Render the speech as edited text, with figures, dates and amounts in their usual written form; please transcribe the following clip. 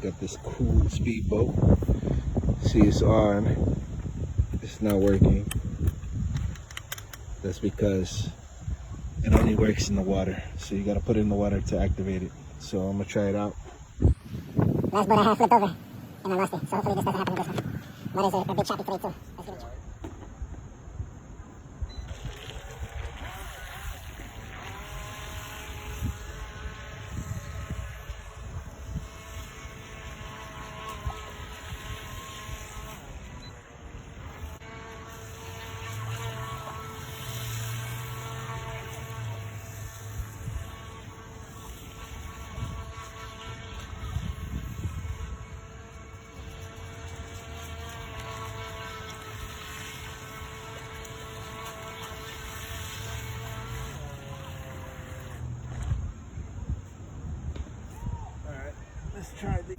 got this cool speedboat. See, it's on. It's not working. That's because it only works in the water. So you gotta put it in the water to activate it. So I'm gonna try it out. Last boat I have flipped over and I lost it. So hopefully this doesn't happen to this one. But it's a big choppy today too. Let's give it a try. Alright, let's try this.